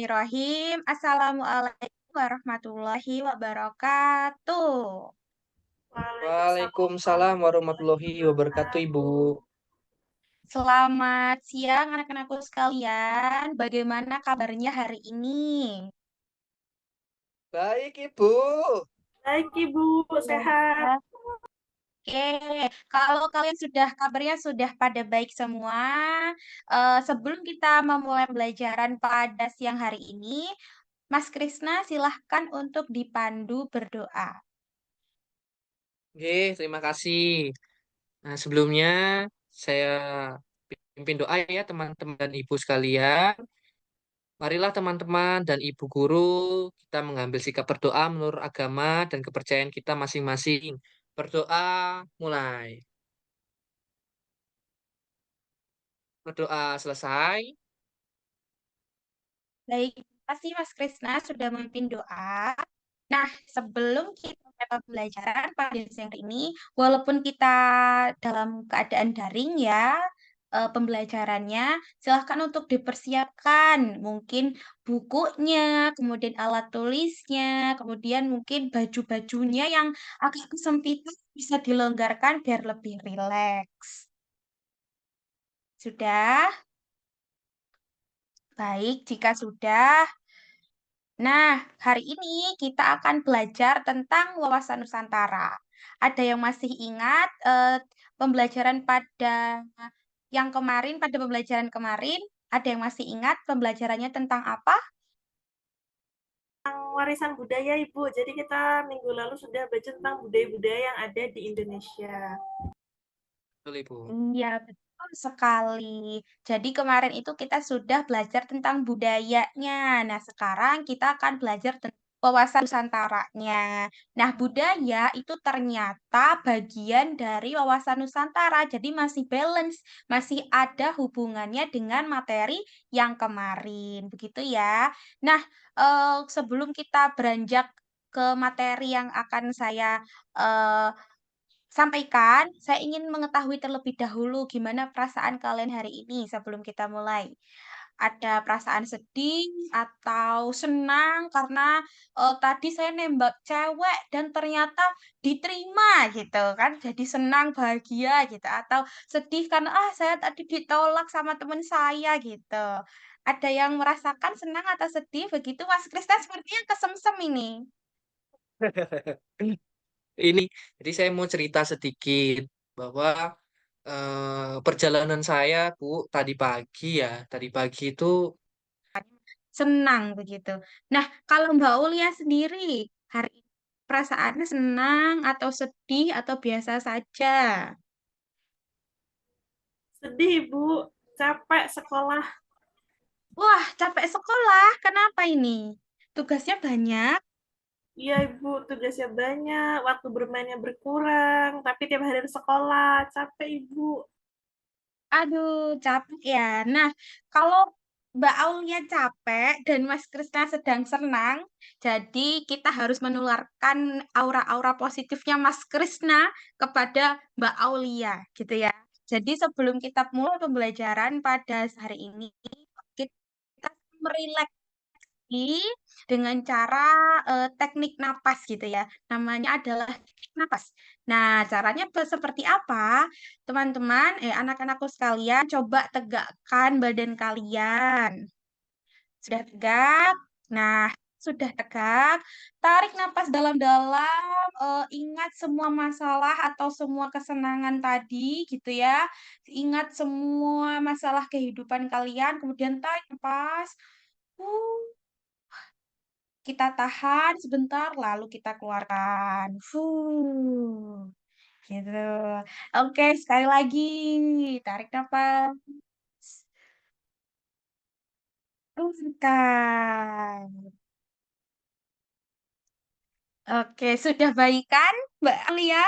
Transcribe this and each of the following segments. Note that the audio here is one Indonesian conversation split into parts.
Bismillahirrahmanirrahim. Assalamualaikum warahmatullahi wabarakatuh. Waalaikumsalam Waalaikumsalam warahmatullahi warahmatullahi wabarakatuh, Ibu. wabarakatuh. Selamat siang anak-anakku sekalian. Bagaimana kabarnya hari ini? Baik, Ibu. Baik, Ibu, sehat. Ya. Oke, kalau kalian sudah kabarnya sudah pada baik semua, sebelum kita memulai pembelajaran pada siang hari ini, Mas Krisna silahkan untuk dipandu berdoa. Oke, terima kasih. Nah, sebelumnya saya pimpin doa ya teman-teman dan Ibu sekalian. Marilah teman-teman dan Ibu guru kita mengambil sikap berdoa menurut agama dan kepercayaan kita masing-masing. Berdoa mulai. Berdoa selesai. Baik, terima kasih Mas Krisna sudah memimpin doa. Nah, sebelum kita mulai pembelajaran pada siang ini, walaupun kita dalam keadaan daring ya, pembelajarannya, silahkan untuk dipersiapkan. Mungkin bukunya, kemudian alat tulisnya, kemudian mungkin baju-bajunya yang agak kesempitan bisa dilonggarkan biar lebih rileks. Sudah? Baik, jika sudah. Nah, hari ini kita akan belajar tentang wawasan Nusantara. Ada yang masih ingat pembelajaran pada yang kemarin, pada pembelajaran kemarin, ada yang masih ingat pembelajarannya tentang apa? Warisan budaya, Ibu. Jadi kita minggu lalu sudah baca tentang budaya-budaya yang ada di Indonesia. Betul, Ibu. Iya, betul sekali. Jadi kemarin itu kita sudah belajar tentang budayanya. Nah, sekarang kita akan belajar tentang wawasan Nusantaranya. Nah, budaya itu ternyata bagian dari wawasan Nusantara. Jadi masih balance, masih ada hubungannya dengan materi yang kemarin. Begitu ya. Nah, sebelum kita beranjak ke materi yang akan saya eh, sampaikan, saya ingin mengetahui terlebih dahulu gimana perasaan kalian hari ini sebelum kita mulai. Ada perasaan sedih atau senang karena tadi saya nembak cewek dan ternyata diterima gitu kan. Jadi senang, bahagia gitu. Atau sedih karena saya tadi ditolak sama teman saya gitu. Ada yang merasakan senang atau sedih begitu Mas Kristen sepertinya kesemsem ini. Ini, jadi saya mau cerita sedikit bahwa perjalanan saya, Bu, tadi pagi itu Senang begitu. Nah, kalau Mbak Ulia sendiri, hari ini perasaannya senang atau sedih atau biasa saja? Sedih, Ibu. Capek sekolah. Wah, capek sekolah. Kenapa ini? Tugasnya banyak. Iya, Ibu. Tugasnya banyak. Waktu bermainnya berkurang. Tapi tiap hari di sekolah. Capek, Ibu. Aduh, capek ya. Nah, kalau Mbak Aulia capek dan Mas Krisna sedang senang, jadi kita harus menularkan aura-aura positifnya Mas Krisna kepada Mbak Aulia, gitu ya. Jadi sebelum kita mulai pembelajaran pada hari ini, kita merileks dengan cara teknik napas gitu ya. Namanya adalah teknik napas. Nah, caranya seperti apa? Teman-teman, anak-anakku sekalian, coba tegakkan badan kalian. Sudah tegak? Nah, sudah tegak. Tarik napas dalam-dalam. Ingat semua masalah atau semua kesenangan tadi gitu ya. Ingat semua masalah kehidupan kalian. Kemudian tarik napas. Kita tahan sebentar, lalu kita keluarkan. Gitu. Oke, sekali lagi. Tarik nafas. Keluarkan. Oke, sudah baik kan, Mbak Alia?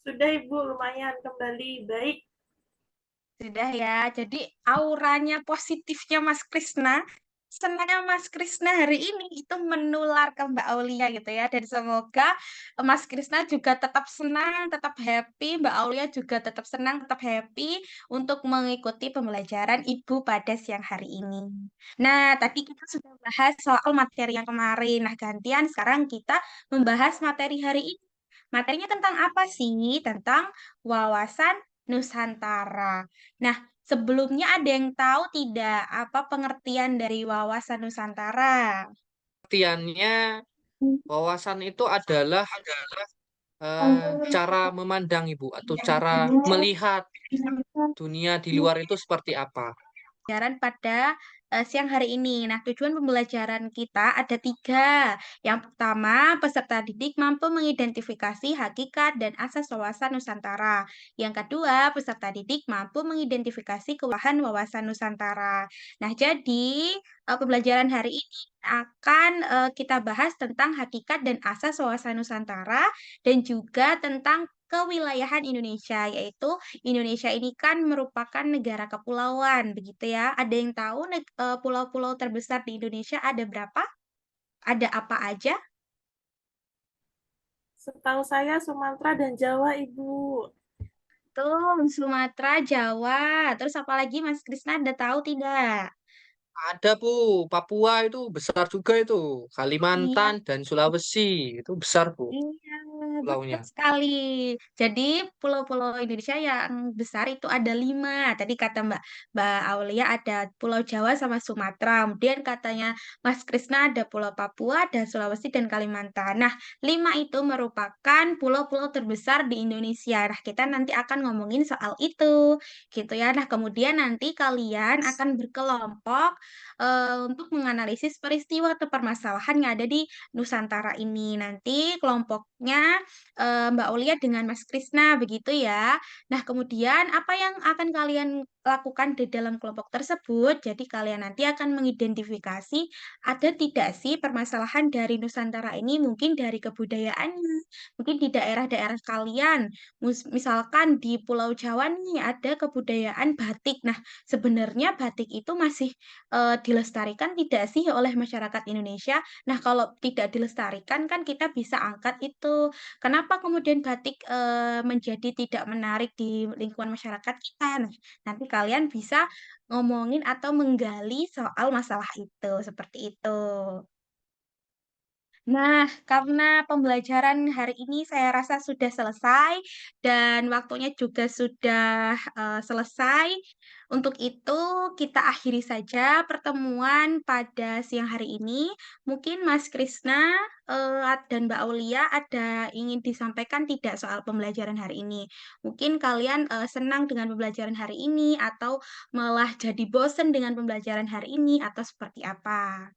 Sudah, Ibu. Lumayan kembali baik. Sudah ya. Jadi auranya positifnya Mas Krisna senangnya Mas Krisna hari ini itu menular ke Mbak Aulia gitu ya. Dan semoga Mas Krisna juga tetap senang, tetap happy, Mbak Aulia juga tetap senang, tetap happy untuk mengikuti pembelajaran Ibu pada siang hari ini. Nah, tadi kita sudah bahas soal materi yang kemarin. Nah, gantian sekarang kita membahas materi hari ini. Materinya tentang apa sih? Tentang wawasan Nusantara. Nah, sebelumnya ada yang tahu tidak apa pengertian dari wawasan Nusantara? Artiannya, wawasan itu adalah cara memandang Ibu atau cara melihat dunia di luar itu seperti apa. Pembelajaran pada siang hari ini. Nah, tujuan pembelajaran kita ada tiga. Yang pertama, peserta didik mampu mengidentifikasi hakikat dan asas wawasan Nusantara. Yang kedua, peserta didik mampu mengidentifikasi kewahan wawasan Nusantara. Nah, jadi pembelajaran hari ini akan kita bahas tentang hakikat dan asas wawasan Nusantara dan juga tentang kewilayahan Indonesia, yaitu Indonesia ini kan merupakan negara kepulauan, begitu ya. Ada yang tahu pulau-pulau terbesar di Indonesia ada berapa? Ada apa aja? Setahu saya Sumatera dan Jawa, Ibu. Tuh, Sumatera, Jawa. Terus apa lagi Mas Krisna ada tahu tidak? Ada Bu, Papua itu besar juga itu. Iya, Kalimantan dan Sulawesi itu besar Bu iya, pulaunya. betul sekali. Jadi pulau-pulau Indonesia yang besar itu ada 5. Tadi kata Mbak Aulia ada Pulau Jawa sama Sumatera. Kemudian katanya Mas Krisna ada Pulau Papua, ada Sulawesi dan Kalimantan. Nah, 5 itu merupakan pulau-pulau terbesar di Indonesia. Nah, kita nanti akan ngomongin soal itu, gitu ya. Nah, kemudian nanti kalian akan berkelompok untuk menganalisis peristiwa atau permasalahan yang ada di Nusantara ini. Nanti kelompoknya Mbak Aulia dengan Mas Krisna begitu ya. Nah, kemudian apa yang akan kalian lakukan di dalam kelompok tersebut? Jadi kalian nanti akan mengidentifikasi ada tidak sih permasalahan dari Nusantara ini mungkin dari kebudayaannya, mungkin di daerah-daerah kalian. Misalkan di Pulau Jawa nih ada kebudayaan batik. Nah, sebenarnya batik itu masih dilestarikan tidak sih oleh masyarakat Indonesia? Nah, kalau tidak dilestarikan kan kita bisa angkat itu. Kenapa kemudian batik menjadi tidak menarik di lingkungan masyarakat kita? Nah, nanti kalian bisa ngomongin atau menggali soal masalah itu, seperti itu. Nah, karena pembelajaran hari ini saya rasa sudah selesai dan waktunya juga sudah selesai. Untuk itu, kita akhiri saja pertemuan pada siang hari ini. Mungkin Mas Krisna dan Mbak Aulia ada ingin disampaikan tidak soal pembelajaran hari ini? Mungkin kalian senang dengan pembelajaran hari ini atau malah jadi bosen dengan pembelajaran hari ini atau seperti apa?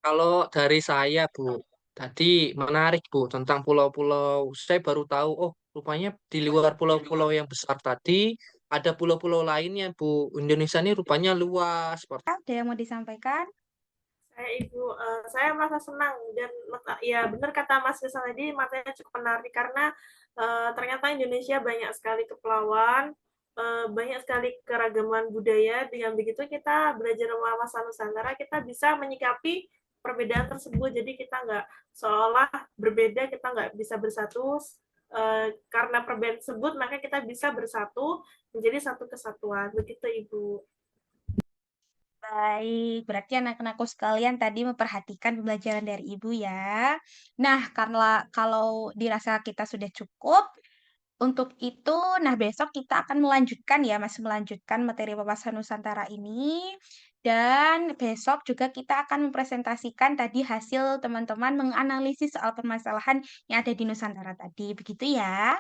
Kalau dari saya Bu, tadi menarik Bu tentang pulau-pulau. Saya baru tahu, oh rupanya di luar pulau-pulau yang besar tadi ada pulau-pulau lainnya Bu. Indonesia ini rupanya luas. Ada yang mau disampaikan? Saya merasa senang dan ya benar kata Mas Rizal tadi materinya cukup menarik karena ternyata Indonesia banyak sekali kepulauan, banyak sekali keragaman budaya. Dengan begitu kita belajar wawasan Nusantara, kita bisa menyikapi perbedaan tersebut. Jadi kita nggak seolah berbeda, kita nggak bisa bersatu. Karena perbedaan tersebut, maka kita bisa bersatu menjadi satu kesatuan. Begitu Ibu. Baik, berarti anak-anakku sekalian tadi memperhatikan pembelajaran dari Ibu ya. Nah, karena kalau dirasa kita sudah cukup, untuk itu, nah besok kita akan melanjutkan ya, masih melanjutkan materi wawasan Nusantara ini. Dan besok juga kita akan mempresentasikan tadi hasil teman-teman menganalisis soal permasalahan yang ada di Nusantara tadi. Begitu ya.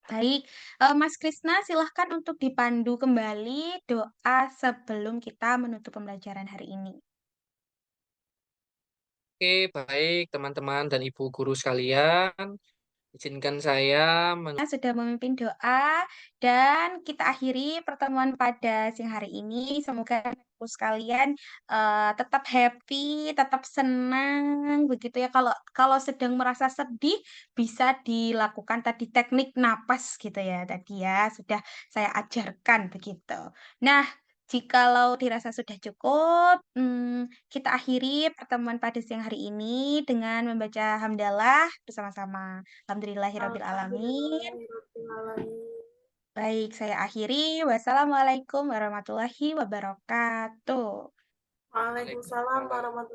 Baik, Mas Krisna silahkan untuk dipandu kembali doa sebelum kita menutup pembelajaran hari ini. Oke, baik teman-teman dan ibu guru sekalian. Izinkan saya Sudah memimpin doa dan kita akhiri pertemuan pada siang hari ini. Semoga anakku sekalian tetap happy, tetap senang begitu ya. Kalau kalau sedang merasa sedih bisa dilakukan tadi teknik napas gitu ya tadi ya sudah saya ajarkan begitu. Nah, Jikalau dirasa sudah cukup, kita akhiri pertemuan pada siang hari ini dengan membaca hamdalah bersama-sama. Alhamdulillahirabbil alamin. Alhamdulillahirabbil alamin. Baik, saya akhiri. Wassalamualaikum warahmatullahi wabarakatuh. Waalaikumsalam warahmatullahi